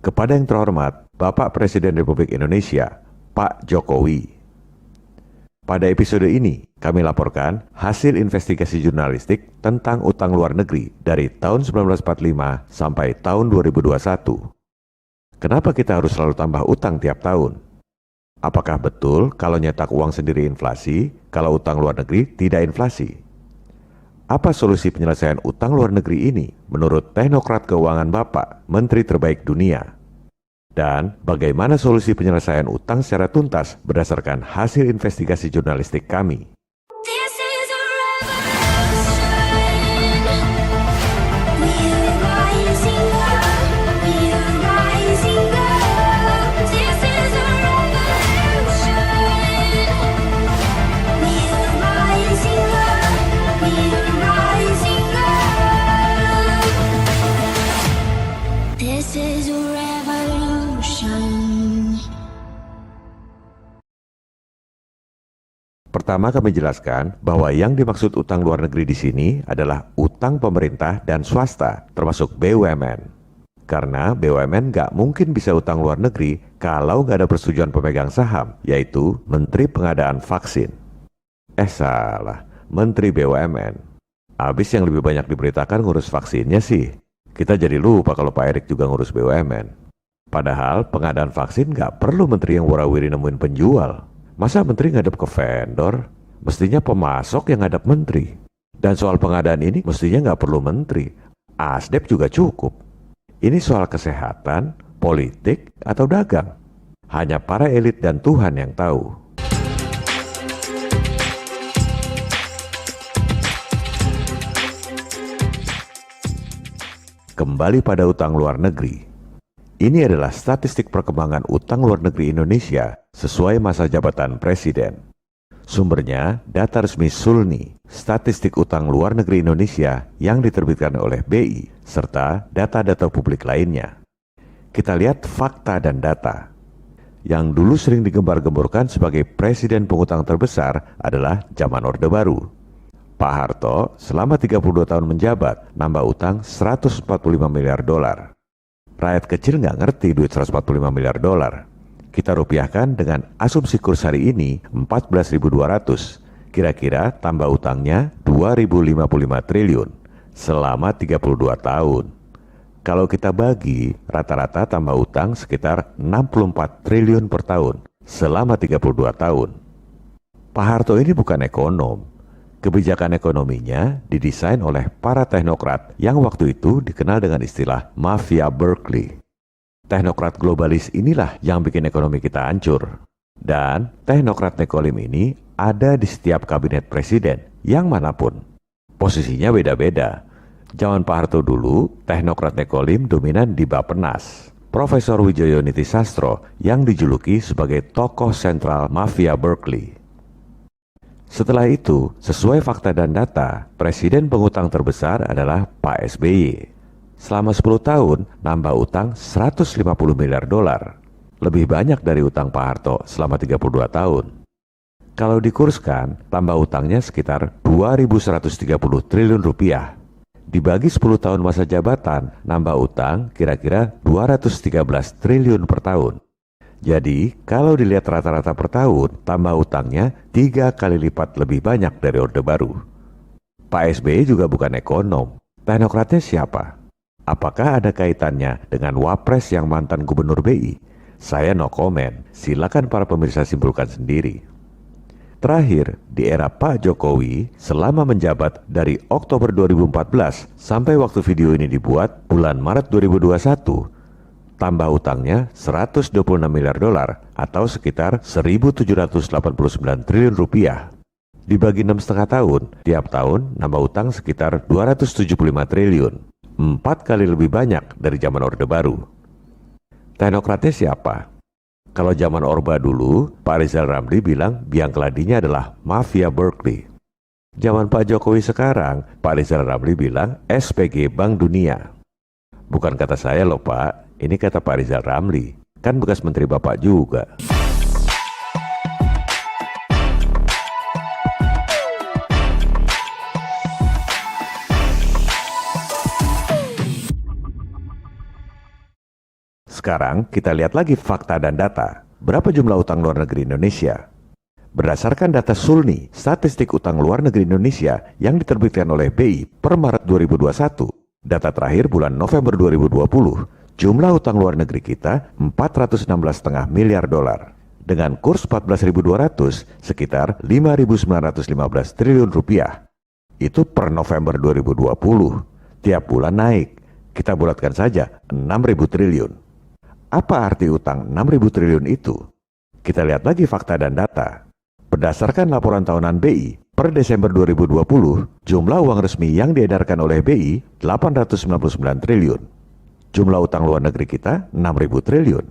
Kepada yang terhormat Bapak Presiden Republik Indonesia, Pak Jokowi. Pada episode ini, kami laporkan hasil investigasi jurnalistik tentang utang luar negeri dari tahun 1945 sampai tahun 2021. Kenapa kita harus selalu tambah utang tiap tahun? Apakah betul kalau nyetak uang sendiri inflasi, kalau utang luar negeri tidak inflasi? Apa solusi penyelesaian utang luar negeri ini menurut teknokrat keuangan Bapak, Menteri terbaik dunia? Dan bagaimana solusi penyelesaian utang secara tuntas berdasarkan hasil investigasi jurnalistik kami? Pertama, kami jelaskan bahwa yang dimaksud utang luar negeri di sini adalah utang pemerintah dan swasta, termasuk BUMN. Karena BUMN nggak mungkin bisa utang luar negeri kalau nggak ada persetujuan pemegang saham, yaitu Menteri Pengadaan Vaksin. Salah, Menteri BUMN. Habis yang lebih banyak diberitakan ngurus vaksinnya sih. Kita jadi lupa kalau Pak Erik juga ngurus BUMN. Padahal pengadaan vaksin nggak perlu menteri yang warawiri nemuin penjual. Masa menteri ngadep ke vendor? Mestinya pemasok yang ngadep menteri. Dan soal pengadaan ini mestinya nggak perlu menteri. Asdep juga cukup. Ini soal kesehatan, politik, atau dagang. Hanya para elit dan Tuhan yang tahu. Kembali pada utang luar negeri. Ini adalah statistik perkembangan utang luar negeri Indonesia sesuai masa jabatan Presiden. Sumbernya data resmi Sulni, statistik utang luar negeri Indonesia yang diterbitkan oleh BI, serta data-data publik lainnya. Kita lihat fakta dan data. Yang dulu sering digembar-gemborkan sebagai presiden pengutang terbesar adalah zaman Orde Baru. Pak Harto selama 32 tahun menjabat nambah utang 145 miliar dolar. Rakyat kecil nggak ngerti duit 145 miliar dolar. Kita rupiahkan dengan asumsi kurs hari ini 14.200. Kira-kira tambah utangnya 2.055 triliun selama 32 tahun. Kalau kita bagi, rata-rata tambah utang sekitar 64 triliun per tahun selama 32 tahun. Pak Harto ini bukan ekonom. Kebijakan ekonominya didesain oleh para teknokrat yang waktu itu dikenal dengan istilah Mafia Berkeley. Teknokrat globalis inilah yang bikin ekonomi kita hancur. Dan teknokrat nekolim ini ada di setiap kabinet presiden, yang manapun. Posisinya beda-beda. Zaman Pak Harto dulu, teknokrat nekolim dominan di Bappenas. Profesor Wijoyo Nitisastro yang dijuluki sebagai tokoh sentral Mafia Berkeley. Setelah itu, sesuai fakta dan data, presiden pengutang terbesar adalah Pak SBY. Selama 10 tahun, nambah utang 150 miliar dolar. Lebih banyak dari utang Pak Harto selama 32 tahun. Kalau dikurskan, tambah utangnya sekitar 2.130 triliun rupiah. Dibagi 10 tahun masa jabatan, nambah utang kira-kira 213 triliun per tahun. Jadi, kalau dilihat rata-rata per tahun, tambah utangnya 3 kali lipat lebih banyak dari Orde Baru. Pak SBY juga bukan ekonom. Teknokratnya siapa? Apakah ada kaitannya dengan Wapres yang mantan Gubernur BI? Saya no comment. Silakan para pemirsa simpulkan sendiri. Terakhir, di era Pak Jokowi, selama menjabat dari Oktober 2014 sampai waktu video ini dibuat, bulan Maret 2021, tambah utangnya 126 miliar dolar atau sekitar 1.789 triliun rupiah. Dibagi 6,5 tahun, tiap tahun nambah utang sekitar 275 triliun. 4 kali lebih banyak dari zaman Orde Baru. Teknokratnya siapa? Kalau zaman Orba dulu, Pak Rizal Ramli bilang biang keladinya adalah Mafia Berkeley. Zaman Pak Jokowi sekarang, Pak Rizal Ramli bilang SPG Bank Dunia. Bukan kata saya loh Pak, ini kata Pak Rizal Ramli, kan bekas menteri Bapak juga. Sekarang kita lihat lagi fakta dan data. Berapa jumlah utang luar negeri Indonesia? Berdasarkan data Sulni, statistik utang luar negeri Indonesia yang diterbitkan oleh BI per Maret 2021, data terakhir bulan November 2020, jumlah utang luar negeri kita 416,5 miliar dolar. Dengan kurs 14.200, sekitar 5.915 triliun rupiah. Itu per November 2020. Tiap bulan naik. Kita bulatkan saja 6.000 triliun. Apa arti utang 6.000 triliun itu? Kita lihat lagi fakta dan data. Berdasarkan laporan tahunan BI, per Desember 2020, jumlah uang resmi yang diedarkan oleh BI 899 triliun. Jumlah utang luar negeri kita 6.000 triliun.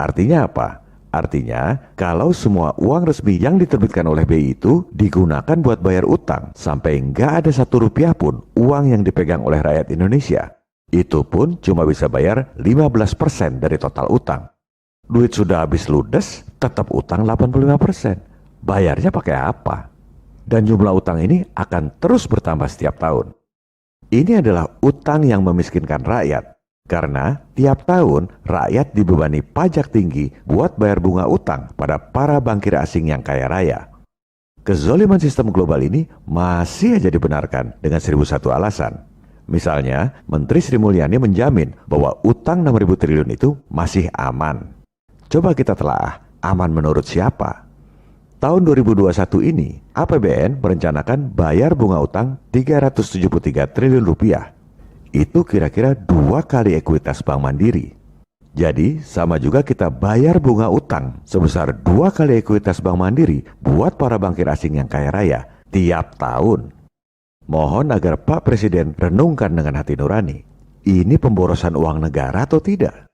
Artinya apa? Artinya, kalau semua uang resmi yang diterbitkan oleh BI itu digunakan buat bayar utang, sampai nggak ada 1 rupiah pun uang yang dipegang oleh rakyat Indonesia, itu pun cuma bisa bayar 15% dari total utang. Duit sudah habis ludes, tetap utang 85%. Bayarnya pakai apa? Dan jumlah utang ini akan terus bertambah setiap tahun. Ini adalah utang yang memiskinkan rakyat. Karena tiap tahun rakyat dibebani pajak tinggi buat bayar bunga utang pada para bankir asing yang kaya raya. Kezoliman sistem global ini masih aja dibenarkan dengan 1001 alasan. Misalnya, Menteri Sri Mulyani menjamin bahwa utang 6.000 triliun itu masih aman. Coba kita telah aman menurut siapa? Tahun 2021 ini, APBN merencanakan bayar bunga utang 373 triliun rupiah. Itu kira-kira 2 kali ekuitas Bank Mandiri. Jadi, sama juga kita bayar bunga utang sebesar 2 kali ekuitas Bank Mandiri buat para bankir asing yang kaya raya tiap tahun. Mohon agar Pak Presiden renungkan dengan hati nurani. Ini pemborosan uang negara atau tidak?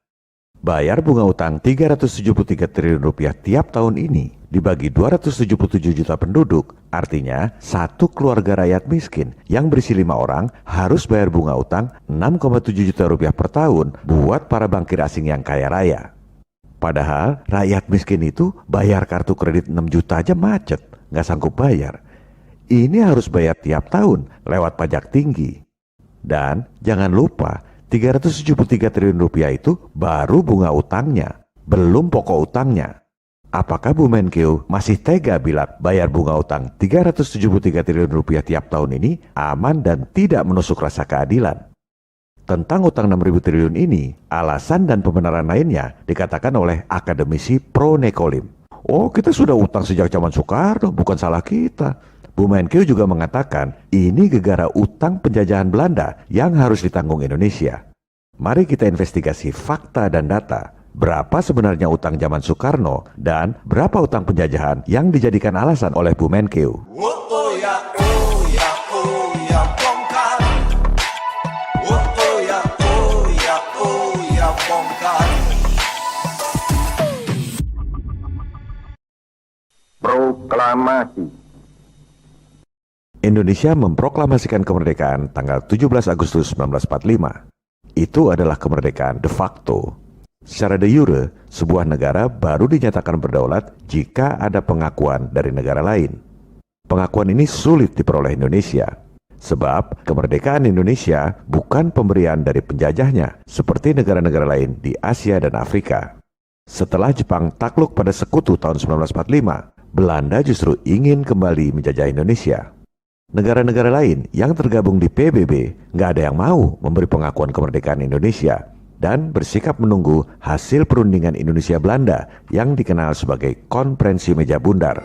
Bayar bunga utang 373 triliun rupiah tiap tahun ini dibagi 277 juta penduduk, artinya satu keluarga rakyat miskin yang berisi 5 orang harus bayar bunga utang 6,7 juta rupiah per tahun buat para bankir asing yang kaya raya. Padahal rakyat miskin itu bayar kartu kredit 6 juta aja macet, nggak sanggup bayar. Ini harus bayar tiap tahun lewat pajak tinggi. Dan jangan lupa, 373 triliun rupiah itu baru bunga utangnya, belum pokok utangnya. Apakah Bu Menkeu masih tega bilang bayar bunga utang 373 triliun rupiah tiap tahun ini aman dan tidak menusuk rasa keadilan? Tentang utang 6.000 triliun ini, alasan dan pembenaran lainnya dikatakan oleh akademisi Pro Nekolim. Oh, kita sudah utang sejak zaman Soekarno, bukan salah kita. Bu Menkeu juga mengatakan ini gegara utang penjajahan Belanda yang harus ditanggung Indonesia. Mari kita investigasi fakta dan data. Berapa sebenarnya utang zaman Soekarno dan berapa utang penjajahan yang dijadikan alasan oleh Bu Menkeu? Proklamasi. Indonesia memproklamasikan kemerdekaan tanggal 17 Agustus 1945. Itu adalah kemerdekaan de facto. Secara de jure, sebuah negara baru dinyatakan berdaulat jika ada pengakuan dari negara lain. Pengakuan ini sulit diperoleh Indonesia, sebab kemerdekaan Indonesia bukan pemberian dari penjajahnya, seperti negara-negara lain di Asia dan Afrika. Setelah Jepang takluk pada Sekutu tahun 1945, Belanda justru ingin kembali menjajah Indonesia. Negara-negara lain yang tergabung di PBB nggak ada yang mau memberi pengakuan kemerdekaan Indonesia dan bersikap menunggu hasil perundingan Indonesia-Belanda yang dikenal sebagai Konferensi Meja Bundar.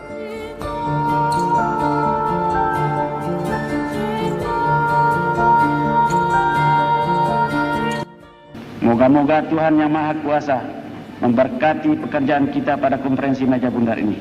Moga-moga Tuhan Yang Maha Kuasa memberkati pekerjaan kita pada Konferensi Meja Bundar ini.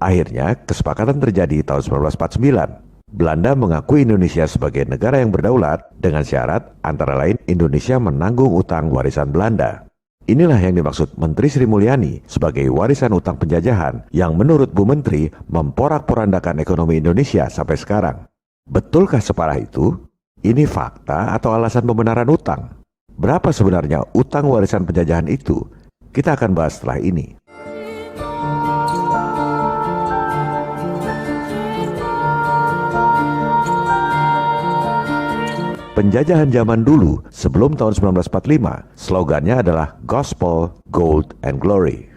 Akhirnya, kesepakatan terjadi tahun 1949. Belanda mengakui Indonesia sebagai negara yang berdaulat dengan syarat antara lain Indonesia menanggung utang warisan Belanda. Inilah yang dimaksud Menteri Sri Mulyani sebagai warisan utang penjajahan yang menurut Bu Menteri memporak-porandakan ekonomi Indonesia sampai sekarang. Betulkah separah itu? Ini fakta atau alasan pembenaran utang? Berapa sebenarnya utang warisan penjajahan itu? Kita akan bahas setelah ini. Penjajahan zaman dulu sebelum tahun 1945, slogannya adalah Gospel, Gold, and Glory.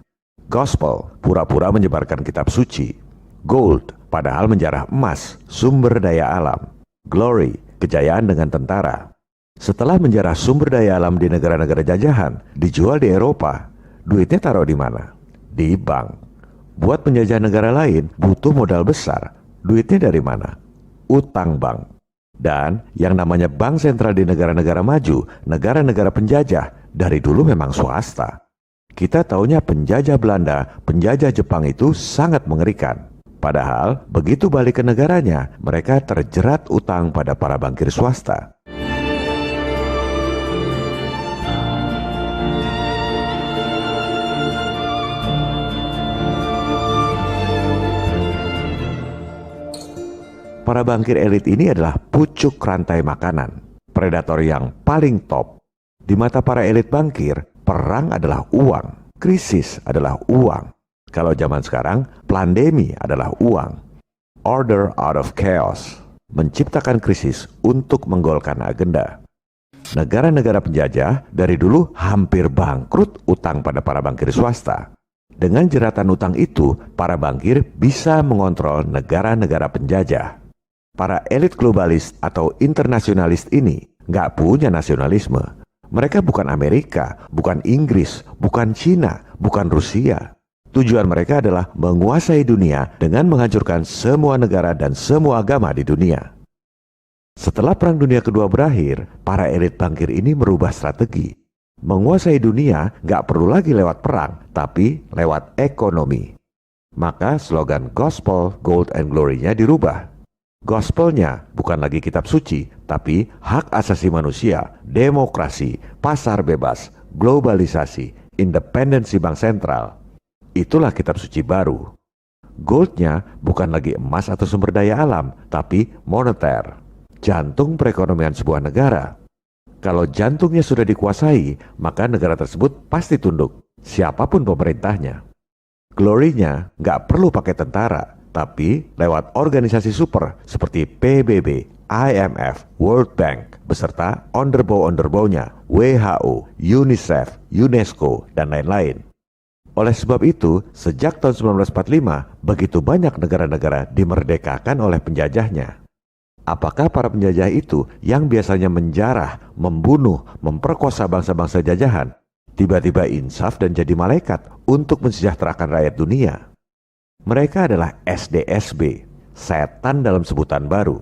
Gospel, pura-pura menyebarkan kitab suci. Gold, padahal menjarah emas, sumber daya alam. Glory, kejayaan dengan tentara. Setelah menjarah sumber daya alam di negara-negara jajahan, dijual di Eropa, duitnya taruh di mana? Di bank. Buat penjajah negara lain butuh modal besar. Duitnya dari mana? Utang bank. Dan yang namanya bank sentral di negara-negara maju, negara-negara penjajah, dari dulu memang swasta. Kita taunya penjajah Belanda, penjajah Jepang itu sangat mengerikan. Padahal begitu balik ke negaranya, mereka terjerat utang pada para bankir swasta. Para bankir elit ini adalah pucuk rantai makanan, predator yang paling top. Di mata para elit bankir, perang adalah uang, krisis adalah uang. Kalau zaman sekarang, pandemi adalah uang. Order out of chaos, menciptakan krisis untuk menggolkan agenda. Negara-negara penjajah dari dulu hampir bangkrut utang pada para bankir swasta. Dengan jeratan utang itu, para bankir bisa mengontrol negara-negara penjajah. Para elit globalis atau internasionalis ini nggak punya nasionalisme. Mereka bukan Amerika, bukan Inggris, bukan Cina, bukan Rusia. Tujuan mereka adalah menguasai dunia dengan menghancurkan semua negara dan semua agama di dunia. Setelah Perang Dunia Kedua berakhir, para elit bankir ini merubah strategi. Menguasai dunia nggak perlu lagi lewat perang, tapi lewat ekonomi. Maka slogan Gospel, Gold, and Glory-nya dirubah. Gospelnya bukan lagi kitab suci, tapi hak asasi manusia, demokrasi, pasar bebas, globalisasi, independensi bank sentral. Itulah kitab suci baru. Goldnya bukan lagi emas atau sumber daya alam, tapi moneter, jantung perekonomian sebuah negara. Kalau jantungnya sudah dikuasai, maka negara tersebut pasti tunduk, siapapun pemerintahnya. Glory-nya nggak perlu pakai tentara, tapi lewat organisasi super seperti PBB, IMF, World Bank, beserta onderbow-onderbownya, WHO, UNICEF, UNESCO, dan lain-lain. Oleh sebab itu, sejak tahun 1945, begitu banyak negara-negara dimerdekakan oleh penjajahnya. Apakah para penjajah itu yang biasanya menjarah, membunuh, memperkosa bangsa-bangsa jajahan, tiba-tiba insaf dan jadi malaikat untuk mensejahterakan rakyat dunia? Mereka adalah SDSB, setan dalam sebutan baru.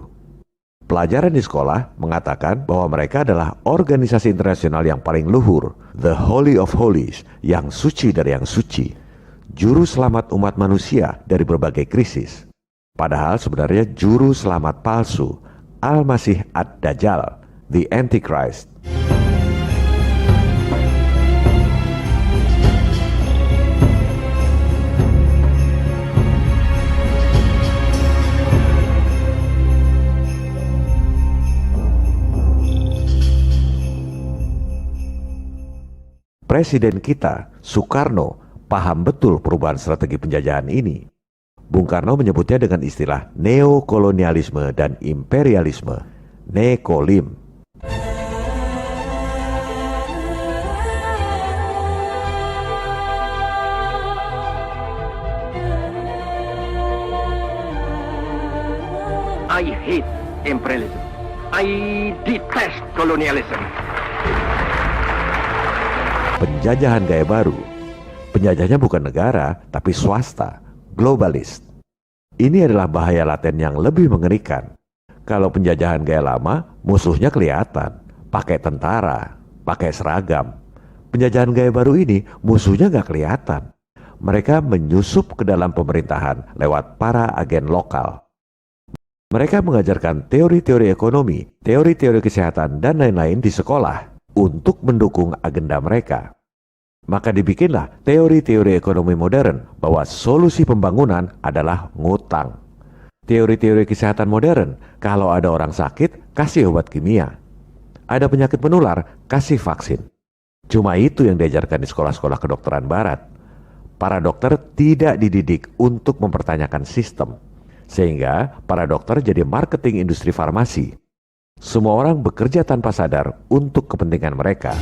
Pelajaran di sekolah mengatakan bahwa mereka adalah organisasi internasional yang paling luhur, the Holy of Holies, yang suci dari yang suci, juru selamat umat manusia dari berbagai krisis. Padahal sebenarnya juru selamat palsu, Al-Masih Ad-Dajjal, the Antichrist. Presiden kita, Soekarno, paham betul perubahan strategi penjajahan ini. Bung Karno menyebutnya dengan istilah neokolonialisme dan imperialisme, nekolim. I hate imperialism. I detest colonialism. Penjajahan gaya baru. Penjajahnya bukan negara, tapi swasta, globalis. Ini adalah bahaya laten yang lebih mengerikan. Kalau penjajahan gaya lama, musuhnya kelihatan, pakai tentara, pakai seragam. Penjajahan gaya baru ini, musuhnya nggak kelihatan. Mereka menyusup ke dalam pemerintahan lewat para agen lokal. Mereka mengajarkan teori-teori ekonomi, teori-teori kesehatan, dan lain-lain di sekolah untuk mendukung agenda mereka. Maka dibikinlah teori-teori ekonomi modern bahwa solusi pembangunan adalah ngutang. Teori-teori kesehatan modern, kalau ada orang sakit, kasih obat kimia. Ada penyakit menular, kasih vaksin. Cuma itu yang diajarkan di sekolah-sekolah kedokteran barat. Para dokter tidak dididik untuk mempertanyakan sistem. Sehingga para dokter jadi marketing industri farmasi. Semua orang bekerja tanpa sadar untuk kepentingan mereka.